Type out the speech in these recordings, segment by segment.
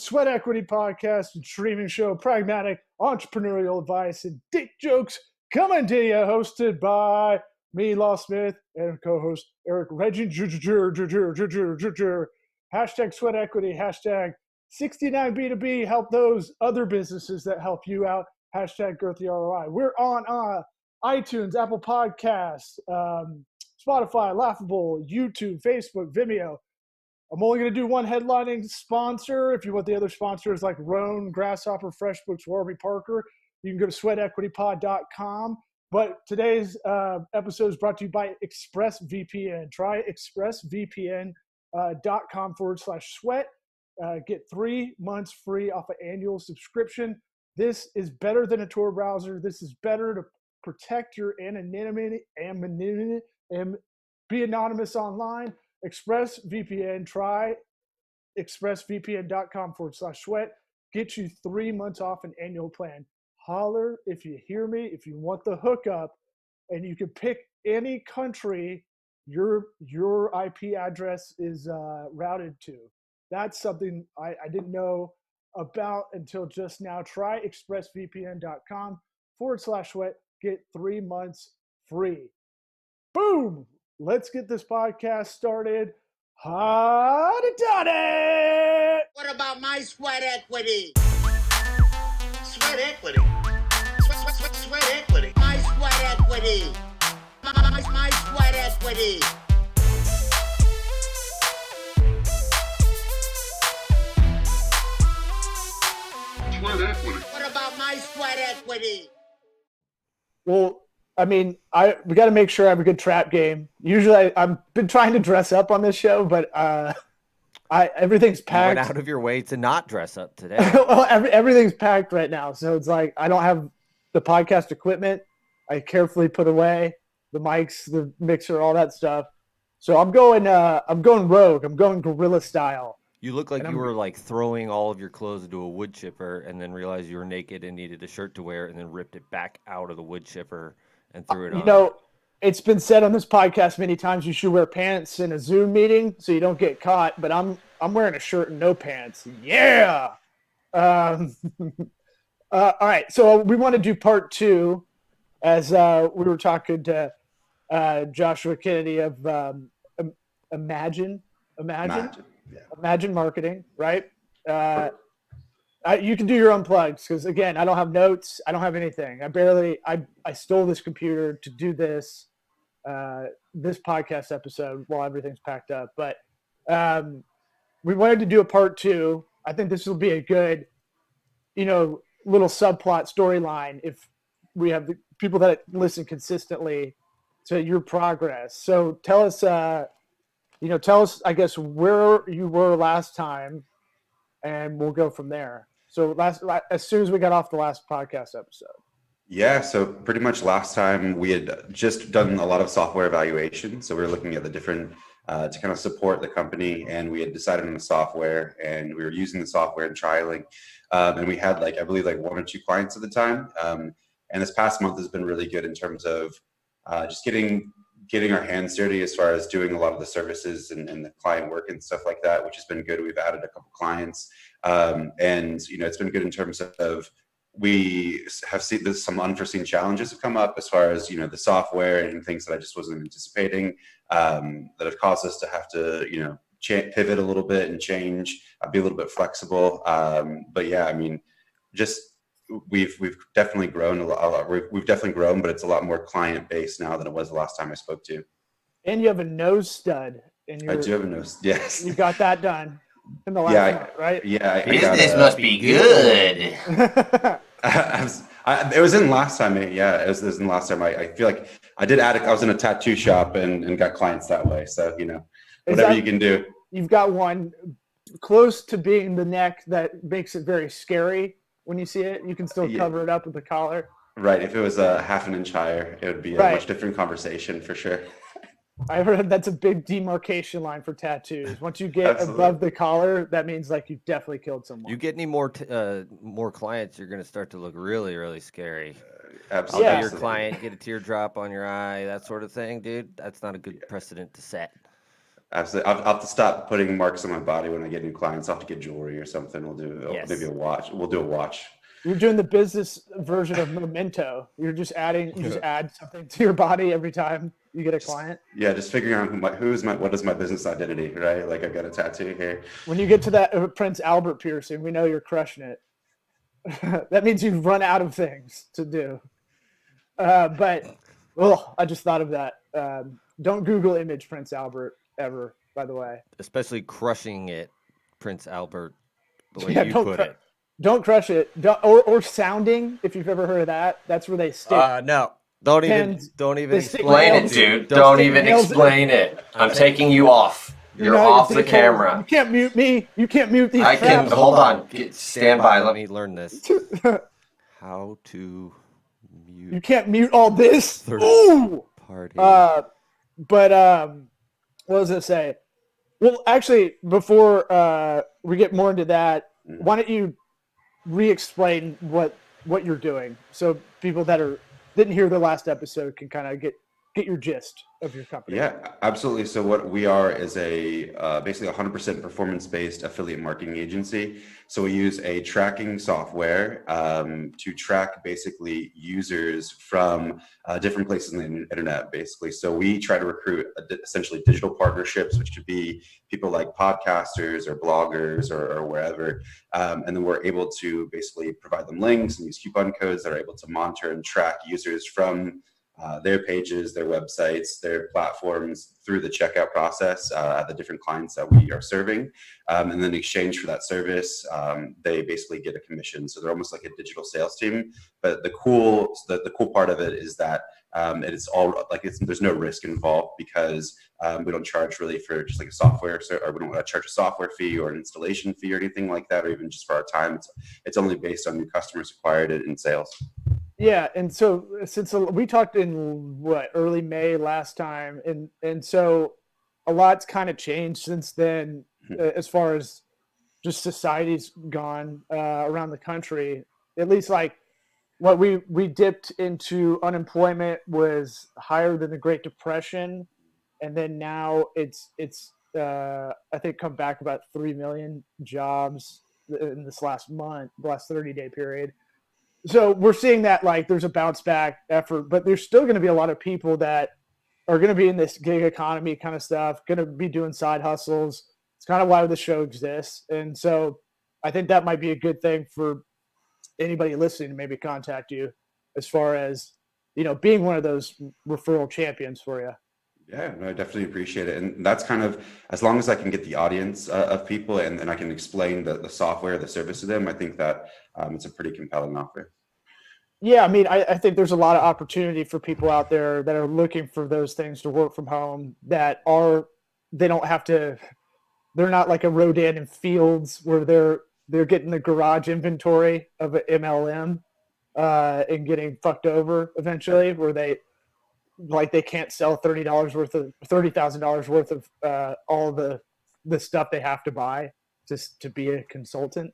Sweat Equity Podcast and streaming show, pragmatic entrepreneurial advice and dick jokes coming to you, hosted by me, Law Smith, and co-host Eric Reggie. Hashtag Sweat Equity, hashtag 69B2B, help those other businesses that help you out, hashtag Girthy ROI. We're on iTunes, Apple Podcasts, Spotify, Laughable, YouTube, Facebook, Vimeo. I'm only going to do one headlining sponsor. If you want the other sponsors like Roan, Grasshopper, FreshBooks, Warby Parker, you can go to sweatequitypod.com. But today's episode is brought to you by ExpressVPN. Try expressvpn.com/sweat. Get 3 months free off an annual subscription. This is better than a Tor browser. This is better to protect your anonymity and be anonymous online. ExpressVPN, try expressvpn.com/sweat. Get you 3 months off an annual plan. Holler if you hear me, if you want the hookup, and you can pick any country your IP address is routed to. That's something I didn't know about until just now. Try expressvpn.com/sweat. Get 3 months free. Boom! Let's get this podcast started. Howdy doddy! What about my sweat equity? Sweat equity. Sweat equity. My sweat equity. My sweat equity. Sweat equity. What about my sweat equity? Well, I mean, we got to make sure I have a good trap game. Usually, I've been trying to dress up on this show, but everything's packed. You went out of your way to not dress up today. Well, everything's packed right now, so it's like I don't have the podcast equipment. I carefully put away the mics, the mixer, all that stuff. So I'm going rogue. I'm going guerrilla style. You look like you were like throwing all of your clothes into a wood chipper and then realized you were naked and needed a shirt to wear and then ripped it back out of the wood chipper and threw it on. You know, it's been said on this podcast many times you should wear pants in a Zoom meeting so you don't get caught, but I'm wearing a shirt and no pants. Yeah. All right. So we want to do part 2 as we were talking to Joshua Kennedy of Imagine. Yeah. Imagine Marketing, right? You can do your own plugs because, again, I don't have notes. I don't have anything. I stole this computer to do this podcast episode while everything's packed up. But we wanted to do a part 2. I think this will be a good, little subplot storyline if we have the people that listen consistently to your progress. So tell us, I guess, where you were last time, and we'll go from there. So as soon as we got off the last podcast episode. Yeah, so pretty much last time we had just done a lot of software evaluation. So we were looking at the different, to kind of support the company, and we had decided on the software, and we were using the software and trialing. And we had I believe 1 or 2 clients at the time. And this past month has been really good in terms of just getting our hands dirty as far as doing a lot of the services and the client work and stuff like that, which has been good. We've added a couple clients. And, it's been good in terms of we have seen there's some unforeseen challenges have come up as far as, the software and things that I just wasn't anticipating that have caused us to have to, pivot a little bit and change, be a little bit flexible. But yeah, I mean, just we've definitely grown a lot. We've definitely grown, but it's a lot more client based now than it was the last time I spoke to you. And you have a nose stud. I do have a nose. Yes. You got that done in the last month, right? Yeah. Business must be good. It was in last time. Yeah, it was in last time. I feel like I did add. I was in a tattoo shop and got clients that way. So whatever you can do. You've got one close to being the neck that makes it very scary. When you see it, you can still cover it up with the collar. Right. If it was a half an inch higher, it would be a much different conversation for sure. I heard that's a big demarcation line for tattoos. Once you get above the collar, that means you definitely killed someone. You get any more clients, you're going to start to look really, really scary. Absolutely. I'll be your client, get a teardrop on your eye, that sort of thing, dude. That's not a good precedent to set. Absolutely. I'll have to stop putting marks on my body when I get new clients. I'll have to get jewelry or something. We'll do maybe a watch. We'll do a watch. You're doing the business version of Memento. You just add something to your body every time you get a client. Yeah, just figuring out what is my business identity, right? Like I've got a tattoo here. When you get to that Prince Albert piercing, we know you're crushing it. That means you've run out of things to do. But I just thought of that. Don't Google image Prince Albert ever, by the way. Especially crushing it, Prince Albert, the way you put it. Don't crush it. Or sounding, if you've ever heard of that. That's where they stick. No. Don't even explain it, dude. Don't even explain it. I'm taking you off. You're off the camera. You can't mute me. You can't mute these. Hold on. Stand by. Let me learn this. How to mute. You can't mute all this. Ooh. Party. But what was I say? Well, actually, before we get more into that, why don't you re-explain what you're doing so people that didn't hear the last episode can kind of get your gist of your company. Yeah, absolutely. So what we are is a basically 100% performance-based affiliate marketing agency. So we use a tracking software to track basically users from different places on the internet, basically. So we try to recruit essentially digital partnerships, which could be people like podcasters or bloggers or wherever. And then we're able to basically provide them links and use coupon codes that are able to monitor and track users from their pages, their websites, their platforms through the checkout process at the different clients that we are serving. And then in exchange for that service, they basically get a commission. So they're almost like a digital sales team. But the cool part of it is that it's all like there's no risk involved because we don't charge really for just like a software, or we don't charge a software fee or an installation fee or anything like that, or even just for our time. It's only based on new customers acquired in sales. Yeah, and so since we talked in early May last time, and so a lot's kind of changed since then as far as just society's gone around the country. At least like what we dipped into unemployment was higher than the Great Depression, and then now it's I think come back about 3 million jobs in this last 30-day period. So we're seeing that like there's a bounce back effort, but there's still going to be a lot of people that are going to be in this gig economy kind of stuff, going to be doing side hustles. It's kind of why the show exists. And so I think that might be a good thing for anybody listening to maybe contact you as far as, being one of those referral champions for you. Yeah, no, I definitely appreciate it. And that's kind of, as long as I can get the audience of people and I can explain the software, the service to them, I think that it's a pretty compelling offer. Yeah, I mean, I think there's a lot of opportunity for people out there that are looking for those things to work from home they're not like a Rodan and Fields where they're getting the garage inventory of an MLM and getting fucked over eventually, where they can't sell $30,000 worth of all the stuff they have to buy just to be a consultant.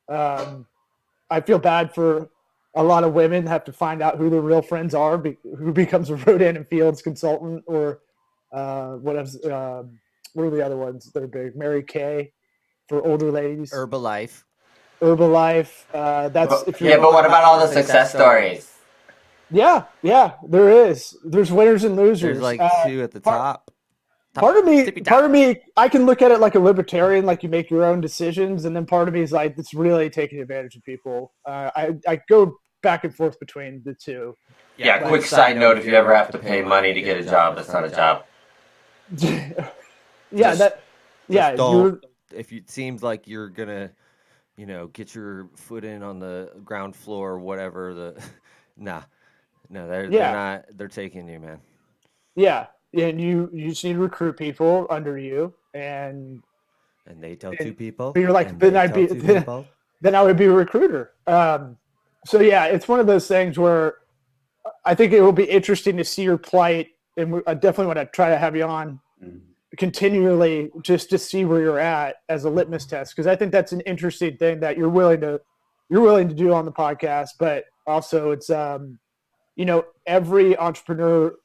I feel bad for a lot of women have to find out who their real friends are, who becomes a Rodan and Fields consultant, or what are the other ones that are big? Mary Kay for older ladies. Herbalife. That's but what about all the success stories? Yeah, there is. There's winners and losers. There's like two at the top. Part of me, I can look at it like a libertarian, like you make your own decisions, and then part of me is like, it's really taking advantage of people. I go back and forth between the two. Yeah, quick side note, if you ever have to pay money to get a job, that's not a job. If it seems like you're gonna, get your foot in on the ground floor or whatever, they're not, they're taking you, man. Yeah. And you just need to recruit people under you, and they tell two people. You're like, then I would be a recruiter. So yeah, it's one of those things where I think it will be interesting to see your plight, and I definitely want to try to have you on continually just to see where you're at as a litmus test, because I think that's an interesting thing that you're willing to do on the podcast. But also, it's every entrepreneur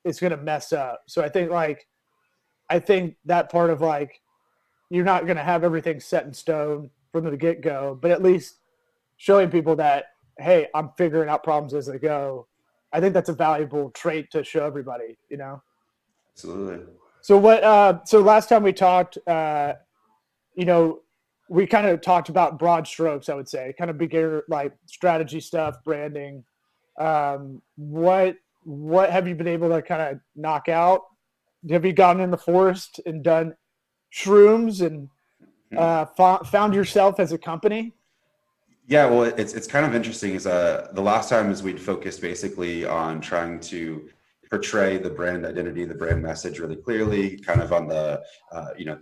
is going to mess up. So I think like I think that part of like, you're not going to have everything set in stone from the get-go, but at least showing people that, hey, I'm figuring out problems as I go. I think that's a valuable trait to show everybody, you know? Absolutely. So last time we talked, you know, we kind of talked about broad strokes, I would say, kind of beginner, like strategy stuff, branding. What have you been able to kind of knock out? Have you gone in the forest and done shrooms and found yourself as a company? Yeah, well, it's kind of interesting. Is the last time is we'd focused basically on trying to portray the brand identity, the brand message really clearly, kind of on the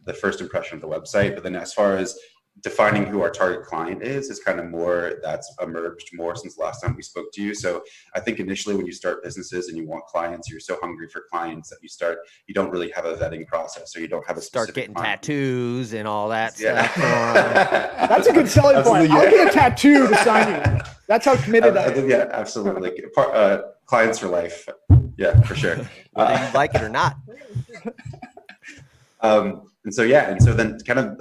the first impression of the website. But then as far as defining who our target client is kind of more that's emerged more since the last time we spoke to you. So I think initially when you start businesses and you want clients, you're so hungry for clients that you don't really have a vetting process, or you don't have a start specific getting client. tattoos and all that Yeah. stuff for 'em. That's a good selling point. Absolutely, I'll yeah. get a tattoo to sign you. That's how committed I am. Yeah, absolutely. Clients for life. Yeah, for sure. Whether you like it or not. And so then kind of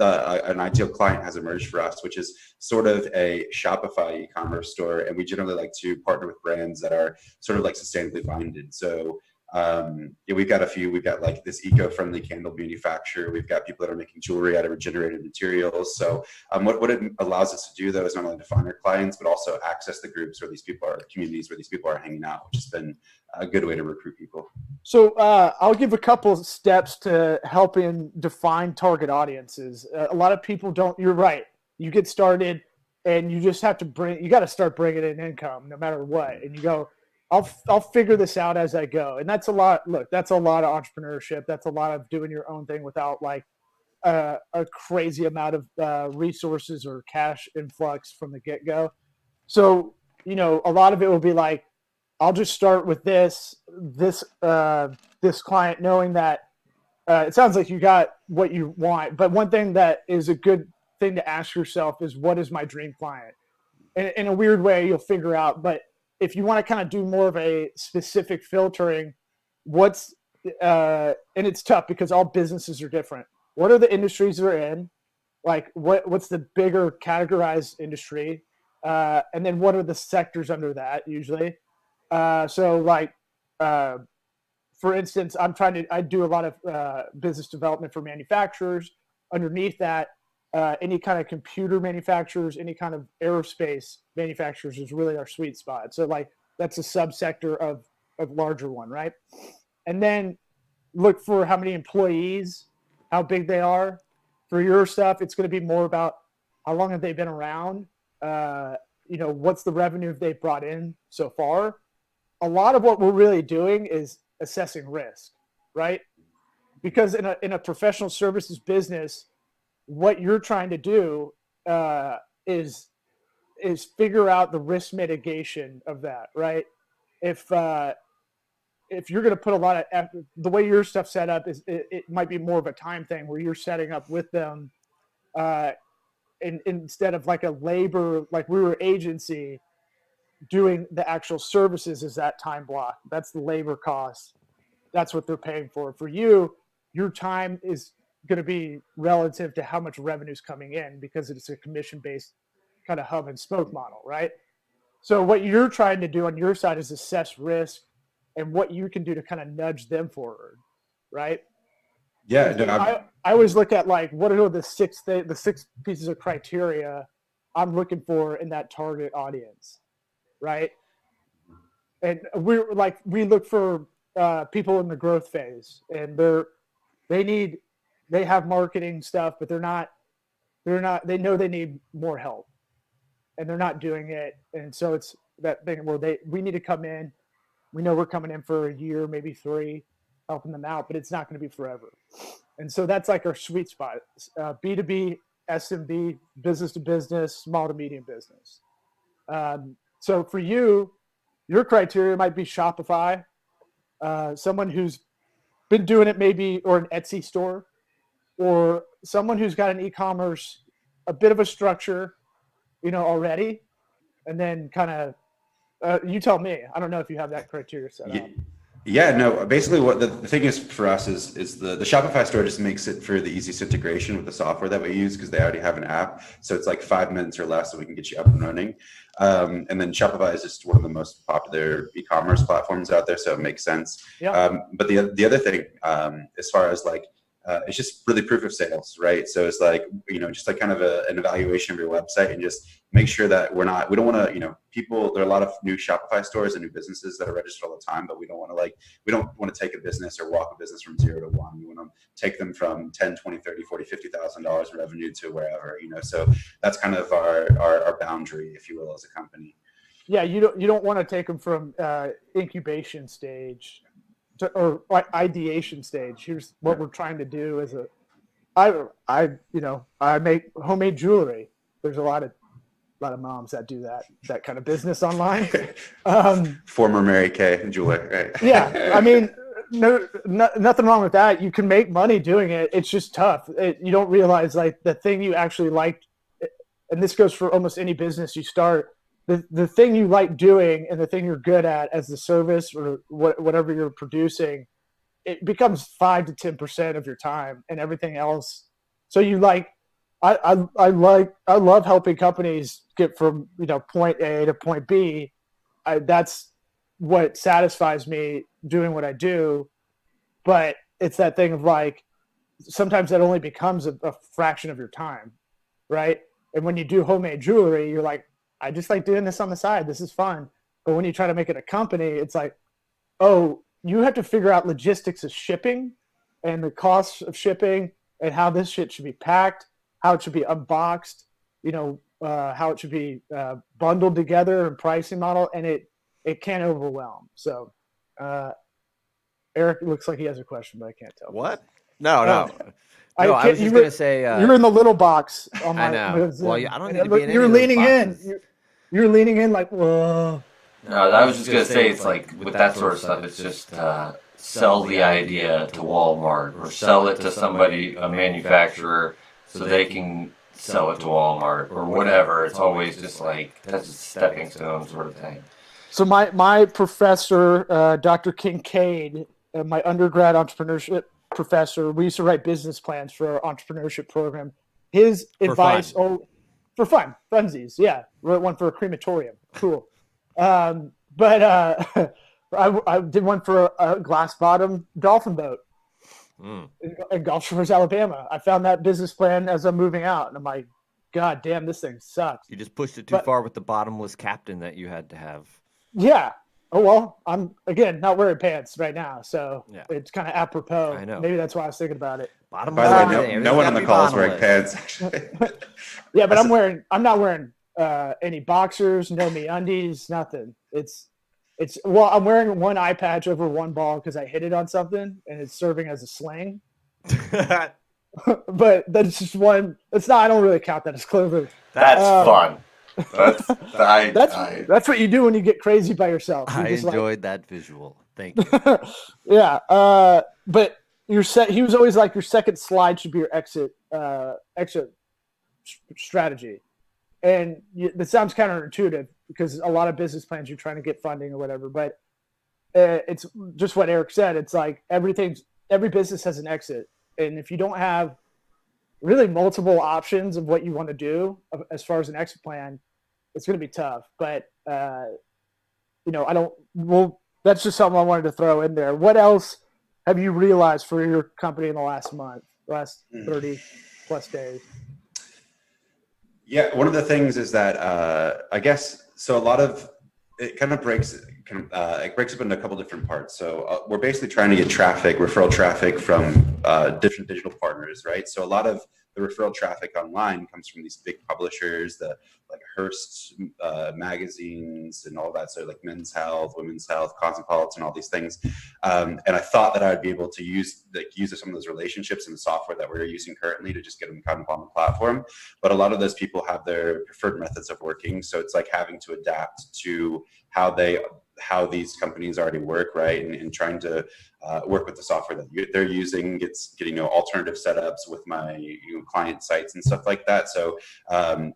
an ideal client has emerged for us, which is sort of a Shopify e-commerce store. And we generally like to partner with brands that are sort of like sustainably minded. So we've got a few. We've got like this eco-friendly candle manufacturer. We've got people that are making jewelry out of regenerated materials. So what it allows us to do, though, is not only define our clients, but also access the groups where these people are, communities where these people are hanging out, which has been a good way to recruit people. So I'll give a couple of steps to helping define target audiences. A lot of people don't. You're right. You get started, and you just have to you got to start bringing in income, no matter what. And you go, I'll figure this out as I go. And that's a lot. Look, that's a lot of entrepreneurship. That's a lot of doing your own thing without like a crazy amount of resources or cash influx from the get go. So a lot of it will be like, I'll just start with this client, knowing that it sounds like you got what you want. But one thing that is a good thing to ask yourself is, what is my dream client? And in a weird way, you'll figure out. But if you want to kind of do more of a specific filtering, and it's tough because all businesses are different. What are the industries they're in? Like what's the bigger categorized industry? And then what are the sectors under that usually? For instance, I do a lot of business development for manufacturers. Underneath that, any kind of computer manufacturers, any kind of aerospace manufacturers is really our sweet spot. So like that's a subsector of larger one, right? And then look for how many employees, how big they are. For your stuff, it's going to be more about how long have they been around, what's the revenue they've brought in so far. A lot of what we're really doing is assessing risk, right? Because in a professional services business, what you're trying to do is figure out the risk mitigation of that, right? If you're going to put a lot of effort, the way your stuff set up is it might be more of a time thing where you're setting up with them, instead of like a labor, like we were agency doing the actual services is that time block. That's the labor cost. That's what they're paying for. For you, your time is going to be relative to how much revenue is coming in because it's a commission-based kind of hub and spoke model, right? So what you're trying to do on your side is assess risk and what you can do to kind of nudge them forward, right? Yeah, no, I always look at like, what are the six pieces of criteria I'm looking for in that target audience, right? And we look for people in the growth phase, and they have marketing stuff, but they know they need more help, and they're not doing it. And so it's that thing where we need to come in. We know we're coming in for a year, maybe 3, helping them out, but it's not going to be forever. And so that's like our sweet spot: B2B, SMB, business to business, small to medium business. So for you, your criteria might be Shopify, someone who's been doing it maybe, or an Etsy store, or someone who's got an e-commerce, a bit of a structure, already. And then kind of, you tell me, I don't know if you have that criteria set up. Yeah, no, basically what the thing is for us is the Shopify store just makes it for the easiest integration with the software that we use because they already have an app. So it's like 5 minutes or less so we can get you up and running. And then Shopify is just one of the most popular e-commerce platforms out there, so it makes sense. Yeah. But the other thing, as far as like, it's just really proof of sales, right? So it's like, just like kind of an evaluation of your website and just make sure that we don't want to, people, there are a lot of new Shopify stores and new businesses that are registered all the time, but we don't want to take a business or walk a business from 0 to 1. We want to take them from 10, 20, 30, 40, $50,000 in revenue to wherever, so that's kind of our boundary, if you will, as a company. Yeah. You don't want to take them from incubation stage or ideation stage. Here's what we're trying to do I make homemade jewelry. There's a lot of moms that do that kind of business online. Former Mary Kay jeweler, right? Yeah, I mean, nothing wrong with that. You can make money doing it. It's just tough. You don't realize like the thing you actually like, and this goes for almost any business you start. The thing you like doing and the thing you're good at as the service or whatever you're producing, it becomes 5 to 10% of your time, and everything else. So you like, I love helping companies get from point A to point B. That's what satisfies me doing what I do. But it's that thing of like, sometimes that only becomes a fraction of your time, right? And when you do homemade jewelry, you're like, I just like doing this on the side. This is fun. But when you try to make it a company, it's like, oh, you have to figure out logistics of shipping and the costs of shipping and how this shit should be packed, how it should be unboxed, how it should be bundled together and pricing model, and it can overwhelm. So Eric looks like he has a question, but I can't tell. What? No. I was just gonna say you're in the little box on my. I know. Well, I don't need to be in. You're leaning in. You're leaning in like, whoa. No, I was just gonna say it's like with that sort of stuff, it's just sell the idea to Walmart or sell it to somebody, a manufacturer, so they can sell it to Walmart or whatever. It's always just like that's a stepping stone sort of thing. So my professor, Dr. Kincaid, my undergrad entrepreneurship professor, we used to write business plans for our entrepreneurship program. His advice, for fun, funsies, yeah. Wrote one for a crematorium, cool. But I did one for a glass bottom dolphin boat in Gulf Shores, Alabama. I found that business plan as I'm moving out, and I'm like, God damn, this thing sucks. You just pushed it too far with the bottomless captain that you had to have. Yeah. Oh, well, I'm, again, not wearing pants right now, so it's kind of apropos. I know. Maybe that's why I was thinking about it. Bottomless. By the way, no one on the call is wearing pants, actually. Yeah, but I'm not wearing any boxers, no MeUndies, nothing. I'm wearing one eye patch over one ball because I hit it on something, and it's serving as a sling. But that's just one. I don't really count that as clothing. That's fun. That's what you do when you get crazy by yourself. I enjoyed that visual. Thank you. Yeah, but he was always like, your second slide should be your exit strategy, and that sounds counterintuitive because a lot of business plans you're trying to get funding or whatever, but it's just what Eric said. It's like every business has an exit, and if you don't have really multiple options of what you want to do as far as an exit plan, it's going to be tough. But that's just something I wanted to throw in there. What else have you realized for your company in the last 30 plus days? Yeah, one of the things is that I guess so. A lot of it kind of breaks up into a couple different parts. So we're basically trying to get referral traffic from different digital partners, right? So a lot of the referral traffic online comes from these big publishers, like Hearst magazines and all that. So like Men's Health, Women's Health, Cosmopolitan, all these things. And I thought that I would be able to use some of those relationships in the software that we're using currently to just get them kind of on the platform. But a lot of those people have their preferred methods of working. So it's like having to adapt to how these companies already work, right? And trying to work with the software that they're using, getting alternative setups with my client sites and stuff like that. So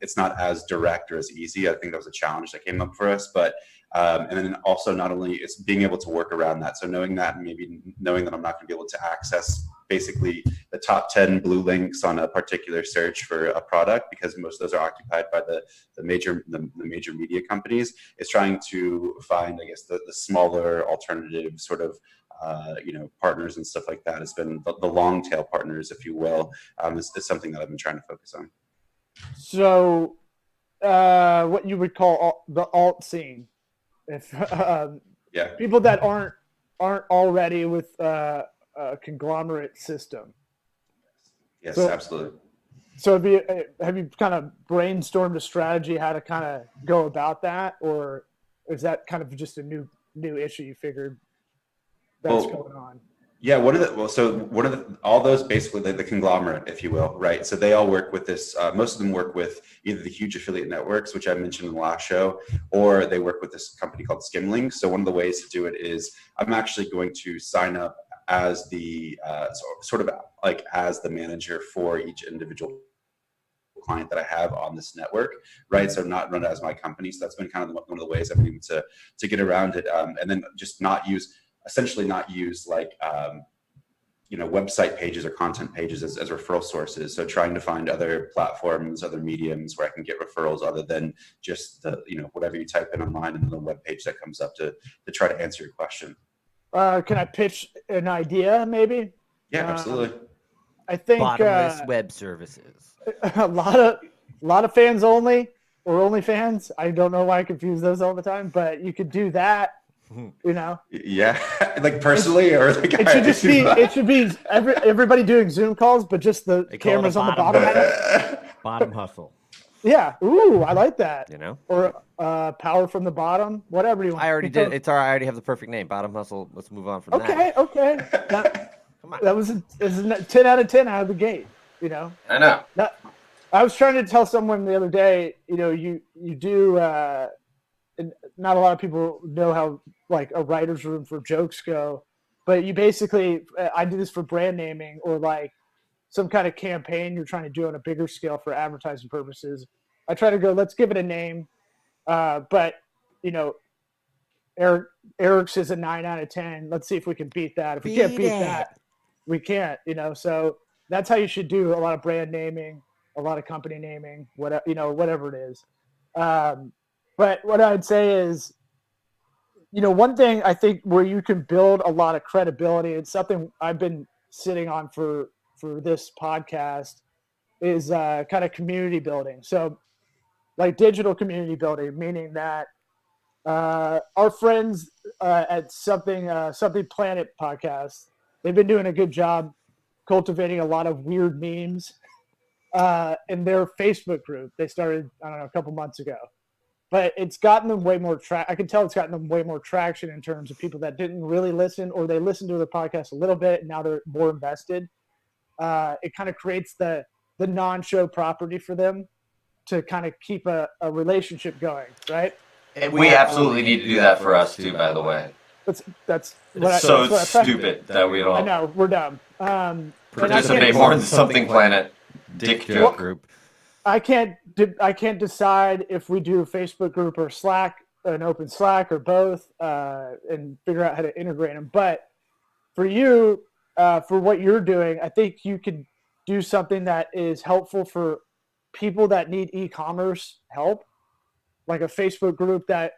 it's not as direct or as easy. I think that was a challenge that came up for us. But And then also not only it's being able to work around that. So knowing that, and maybe knowing that I'm not going to be able to access basically the top 10 blue links on a particular search for a product, because most of those are occupied by the major media companies, is trying to find, I guess, the smaller alternative sort of partners and stuff like that. Has been the long tail partners, if you will, is something that I've been trying to focus on. So what you would call the alt scene, if people that aren't already with a conglomerate system. Yes, so, absolutely. So have you kind of brainstormed a strategy how to kind of go about that, or is that kind of just a new issue you figured that's going on? Yeah, all those basically the conglomerate, if you will, right? So they all work with this. Most of them work with either the huge affiliate networks, which I mentioned in the last show, or they work with this company called Skimlink. So one of the ways to do it is I'm actually going to sign up as the sort of like as the manager for each individual client that I have on this network, right? So not run it as my company. So that's been kind of one of the ways I've been able to get around it, and then just not use like website pages or content pages as referral sources. So trying to find other platforms, other mediums where I can get referrals other than just the whatever you type in online and the web page that comes up to try to answer your question. Can I pitch an idea, maybe? Yeah, absolutely. I think Bottomless web services. A lot of fans only, or only fans. I don't know why I confuse those all the time, but you could do that. Yeah, like personally, or like it should be everybody doing Zoom calls, but just the cameras on the bottom. Bottom hustle. Yeah. Ooh, I like that. Or power from the bottom, whatever you want. I already did. It's all right. I already have the perfect name. Bottom hustle. Let's move on from that. Okay. Come on. That was a 10 out of 10 out of the gate. I know. I was trying to tell someone the other day. You do. And not a lot of people know how like a writer's room for jokes go, but you basically, I do this for brand naming or like some kind of campaign you're trying to do on a bigger scale for advertising purposes. I try to go, let's give it a name. But Eric's is a 9 out of 10. Let's see if we can beat that. If we can't beat that, we can't, so that's how you should do a lot of brand naming, a lot of company naming, whatever it is. But what I'd say is, one thing I think where you can build a lot of credibility, it's something I've been sitting on for this podcast, is kind of community building. So like digital community building, meaning that our friends at Something Planet podcast, they've been doing a good job cultivating a lot of weird memes in their Facebook group. They started, I don't know, a couple months ago. But it's gotten them way more I can tell it's gotten them way more traction in terms of people that didn't really listen, or they listened to the podcast a little bit and now they're more invested. It kind of creates the non-show property for them to kind of keep a relationship going, right? And we absolutely need to do that for us too, by the way. That's stupid that we don't. I know, we're dumb. Participate more in the Something Planet dick joke group. I can't decide if we do a Facebook group or Slack, an open Slack, or both, and figure out how to integrate them. But for you, for what you're doing, I think you could do something that is helpful for people that need e-commerce help, like a Facebook group that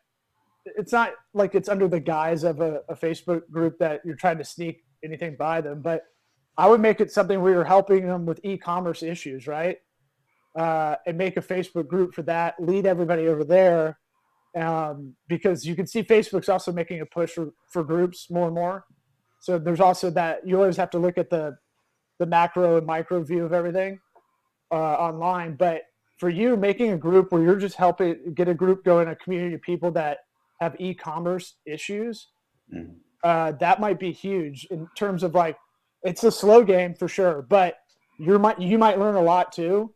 it's not like it's under the guise of a Facebook group that you're trying to sneak anything by them. But I would make it something where you're helping them with e-commerce issues, right? And make a Facebook group for that, lead everybody over there, because you can see Facebook's also making a push for groups more and more. So there's also that you always have to look at the macro and micro view of everything online. But for you, making a group where you're just helping get a group going, a community of people that have e-commerce issues, that might be huge in terms of like, it's a slow game for sure, but you might learn a lot too.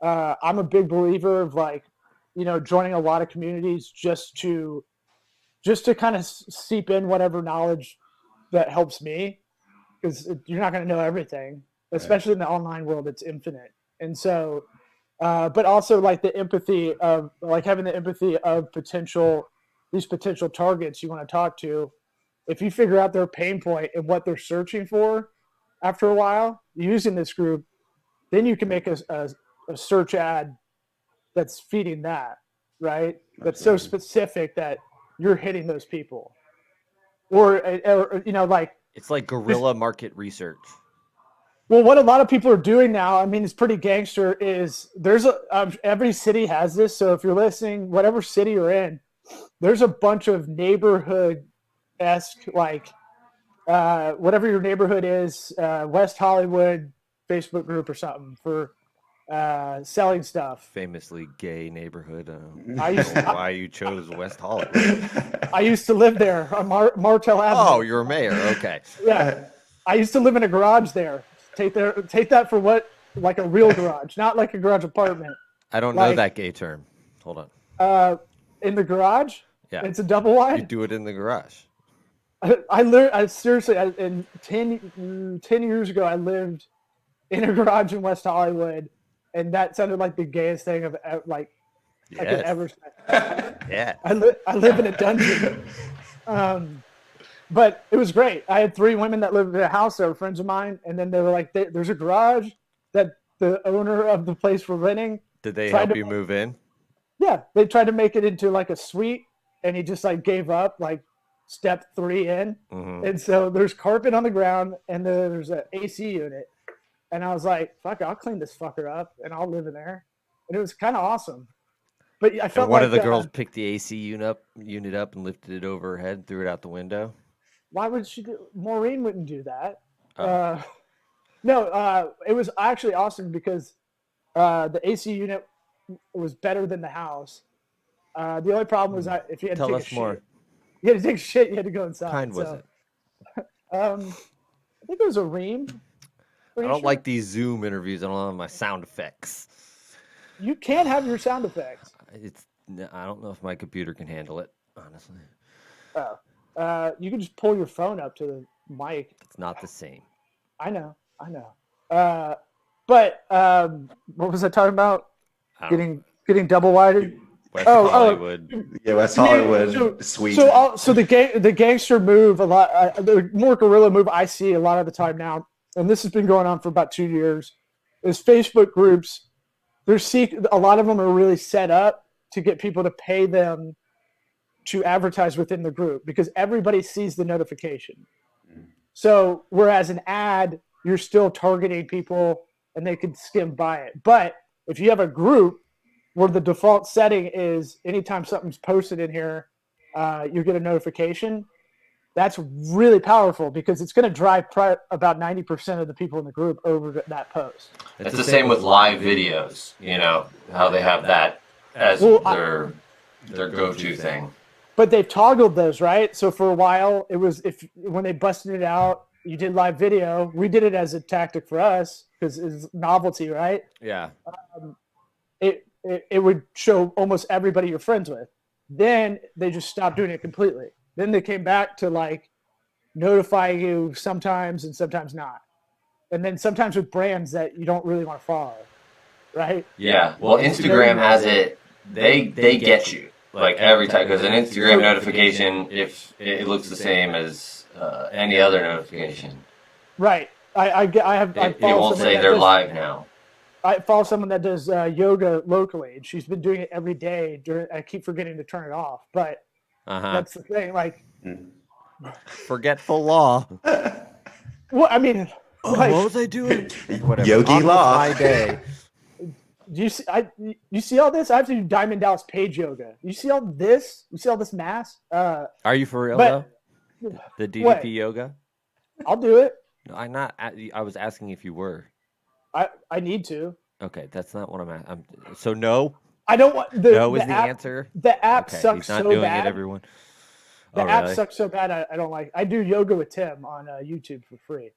I'm a big believer of like, joining a lot of communities just to kind of seep in whatever knowledge that helps me, because you're not going to know everything, especially in the online world. It's infinite. And so, but also like the empathy of like having the empathy of potential these potential targets you want to talk to, if you figure out their pain point and what they're searching for after a while using this group, then you can make a search ad that's feeding that, right? That's so specific that you're hitting those people. Or like it's like guerrilla market research. Well, what a lot of people are doing now, I mean, it's pretty gangster, is there's every city has this. So if you're listening, whatever city you're in, there's a bunch of neighborhood-esque, like whatever your neighborhood is, West Hollywood Facebook group or something for selling stuff. Famously gay neighborhood. I don't know why you chose West Hollywood. I used to live there on Martel Avenue. Oh, you're a mayor. Okay. Yeah. I used to live in a garage there. Take that for what, like a real garage, not like a garage apartment. I don't know that gay term. Hold on. In the garage? Yeah. It's a double wide? You do it in the garage. I seriously, in 10 years ago, I lived in a garage in West Hollywood, and that sounded like the gayest thing I could ever say. Yeah. I live in a dungeon. But it was great. I had 3 women that lived in a house that were friends of mine, and then they were like, there's a garage that the owner of the place we're renting. Did they help you move in? Yeah, they tried to make it into like a suite, and he just like gave up like step 3 in. Mm-hmm. And so there's carpet on the ground, and there's an AC unit. And I was like, fuck it, I'll clean this fucker up, and I'll live in there. And it was kind of awesome. But I felt one of the girls picked the AC unit up and lifted it over her head and threw it out the window. Why would she do? Maureen wouldn't do that. Oh. No, it was actually awesome because the AC unit was better than the house. The only problem was if you had to take a shit. You had to take a shit, you had to go inside. What kind was it? I think it was a Ream. I don't like these Zoom interviews. I don't have my sound effects. You can have your sound effects. I don't know if my computer can handle it, honestly. Oh. You can just pull your phone up to the mic. It's not the same. I know. But what was I talking about? Getting double-wided? West Hollywood. Yeah, West Hollywood. Sweet. So the gangster move, a lot, the more guerrilla move I see a lot of the time now, and this has been going on for about 2 years, is Facebook groups. A lot of them are really set up to get people to pay them to advertise within the group because everybody sees the notification. So whereas an ad, you're still targeting people and they can skim by it. But if you have a group where the default setting is anytime something's posted in here, you get a notification, that's really powerful because it's going to drive about 90% of the people in the group over to that post. It's the same with live videos, how they have that as their go-to thing. But they've toggled those, right? So for a while, it was when they busted it out, you did live video. We did it as a tactic for us because it's novelty, right? Yeah. It would show almost everybody you're friends with. Then they just stopped doing it completely. Then they came back to like notifying you sometimes and sometimes not. And then sometimes with brands that you don't really want to follow, right? Yeah. Well, Instagram has it. They get you like every time because an Instagram notification, if it looks the same as any other notification, right? It won't say they're live now. I follow someone that does yoga locally, and she's been doing it every day. I keep forgetting to turn it off, but that's the thing. Like, forgetful law. Well, I mean, what was I doing? Whatever. Yogi law. My day. Do you see? You see all this? I have to do Diamond Dallas Page yoga. You see all this? You see all this mass? Are you for real though? The DDP yoga? I'll do it. No, I'm not. I was asking if you were. I need to. Okay, that's not what I'm at. So no. I don't want no is the answer. The app sucks he's not so doing bad. It, everyone. The app sucks so bad. I don't like. I do yoga with Tim on YouTube for free.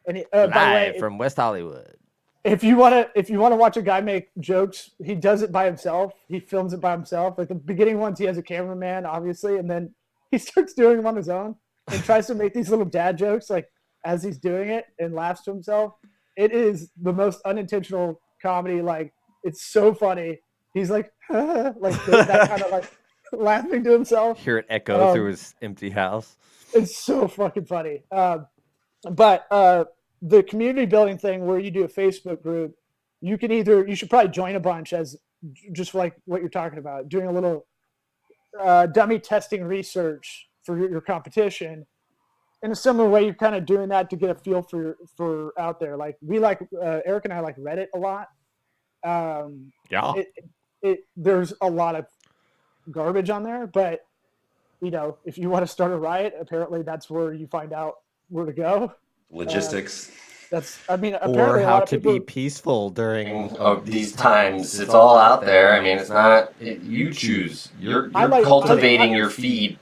And by the way, from West Hollywood. If you want to watch a guy make jokes, he does it by himself. He films it by himself. Like the beginning ones, he has a cameraman, obviously, and then he starts doing them on his own and tries to make these little dad jokes like as he's doing it and laughs to himself. It is the most unintentional comedy. Like it's so funny. He's like, like that kind of like. laughing to himself. Hear it echo through his empty house. It's so fucking funny. But the community building thing where you do a Facebook group, you should probably join a bunch as just like what you're talking about, doing a little dummy testing research for your competition. In a similar way, you're kind of doing that to get a feel for out there. Like Eric and I like Reddit a lot. There's a lot of garbage on there, but if you want to start a riot, apparently that's where you find out where to go. Logistics. Or how to be peaceful during these times. It's all out there. I mean, it's not. You choose. You're cultivating your feed.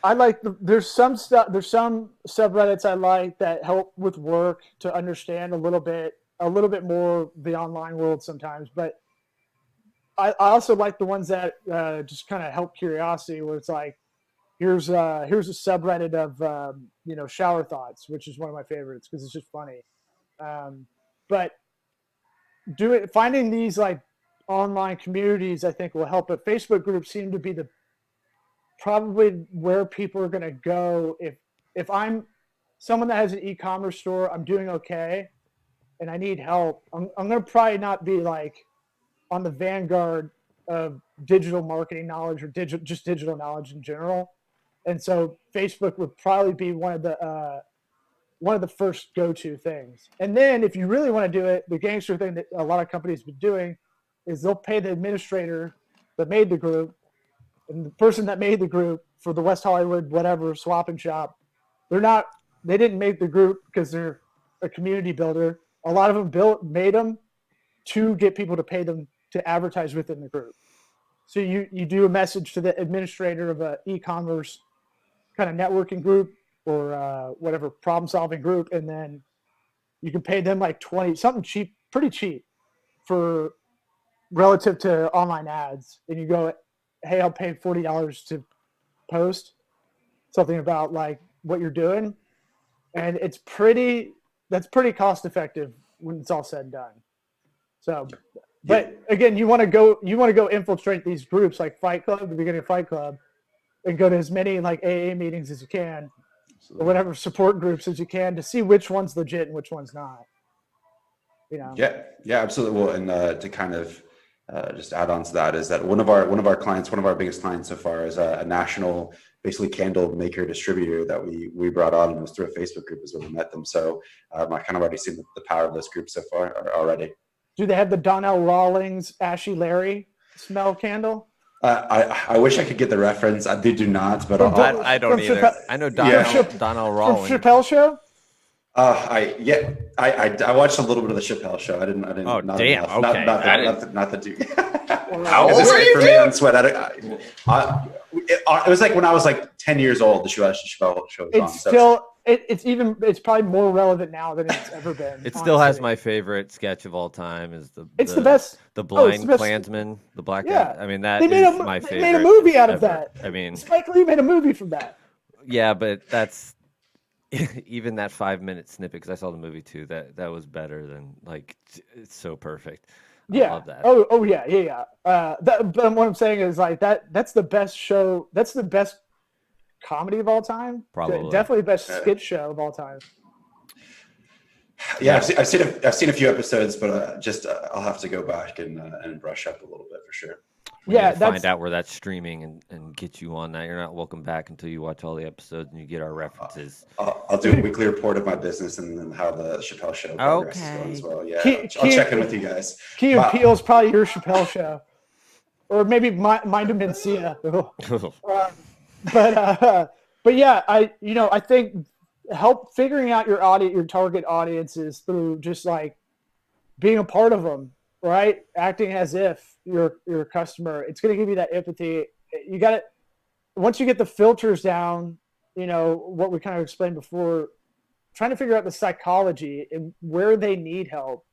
There's some subreddits I like that help with work to understand a little bit more the online world sometimes. But I also like the ones that just kind of help curiosity, where it's like, here's a subreddit of shower thoughts, which is one of my favorites because it's just funny. But finding these like online communities, I think will help. But Facebook groups seem to be probably where people are going to go. If I'm someone that has an e-commerce store, I'm doing okay, and I need help, I'm going to probably not be like on the vanguard of digital marketing knowledge or digital knowledge in general. And so Facebook would probably be one of the first go-to things. And then if you really want to do it, the gangster thing that a lot of companies have been doing is they'll pay the administrator that made the group, and the person that made the group for the West Hollywood whatever swap and shop. They didn't make the group because they're a community builder. A lot of them made them to get people to pay them to advertise within the group. So you do a message to the administrator of a e-commerce kind of networking group or whatever problem-solving group, and then you can pay them like something cheap, pretty cheap, for relative to online ads. And you go, hey, I'll pay $40 to post something about like what you're doing, and that's pretty cost effective when it's all said and done. So, but again, you want to go infiltrate these groups like Fight Club, the beginning of Fight Club, and go to as many like AA meetings as you can, or whatever support groups as you can, to see which one's legit and which one's not. Yeah, absolutely. Well, and to kind of just add on to that is that one of our clients, one of our biggest clients so far, is a national basically candle maker distributor that we brought on, and it was through a Facebook group is where we met them. So I kind of already seen the power of this group so far already. Do they have the Donnell Rawlings Ashy Larry smell candle? I wish I could get the reference. They do not, but I don't either. I know Donnell Rawlings. From Chappelle Show? I watched a little bit of the Chappelle Show. I didn't. Oh, not damn. Enough. Okay. Not the dude. How old are you, dude? Sweat. It was like when I was like 10 years old. The Chappelle Show was on. It's probably more relevant now than it's ever been. It still has my favorite sketch of all time. The best. The blind Klansman, the black guy. I mean, that is my favorite. They made a movie out of that. I mean, Spike Lee made a movie from that. Yeah, but that's even that 5-minute snippet, because I saw the movie too. That was better than it's so perfect. I love that. Oh yeah. But what I'm saying is like that's the best show. That's the best comedy of all time. Probably. Definitely the best skit show of all time. Yeah, I've seen a few episodes, but I'll have to go back and brush up a little bit for sure. Find out where that's streaming and get you on that. You're not welcome back until you watch all the episodes and you get our references. I'll do a weekly report of my business and then how the Chappelle Show progress is going as well. Yeah, I'll check in with you guys. Key and Peele is probably your Chappelle Show, or maybe Mind of Mencia. But yeah, I think help figuring out your target audiences through just like being a part of them, right? Acting as if you're a customer. It's going to give you that empathy. You got it. Once you get the filters down, what we kind of explained before, trying to figure out the psychology and where they need help.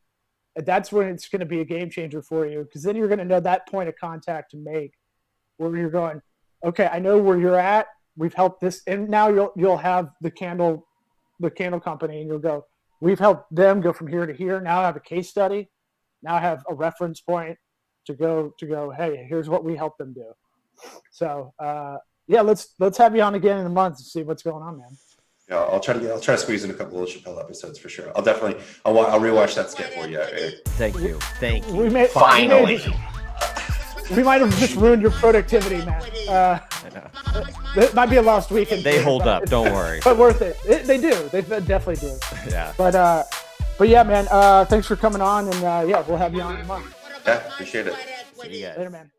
That's when it's going to be a game changer for you, because then you're going to know that point of contact to make, where you're going, okay, I know where you're at. We've helped this, and now you'll have the candle company, and you'll go, we've helped them go from here to here. Now I have a case study. Now I have a reference point to go. Hey, here's what we helped them do. So yeah, let's have you on again in a month to see what's going on, man. Yeah, I'll try to squeeze in a couple of Chappelle episodes for sure. I'll rewatch that skit for you, Eric. Thank you. Finally. We might have just ruined your productivity, man. I know. It might be a lost weekend. They hold up. Don't worry. But worth it. They do. They definitely do. Yeah. But yeah, man. Thanks for coming on, and yeah, we'll have you on in a month. Yeah, appreciate it. See you guys. Later, man.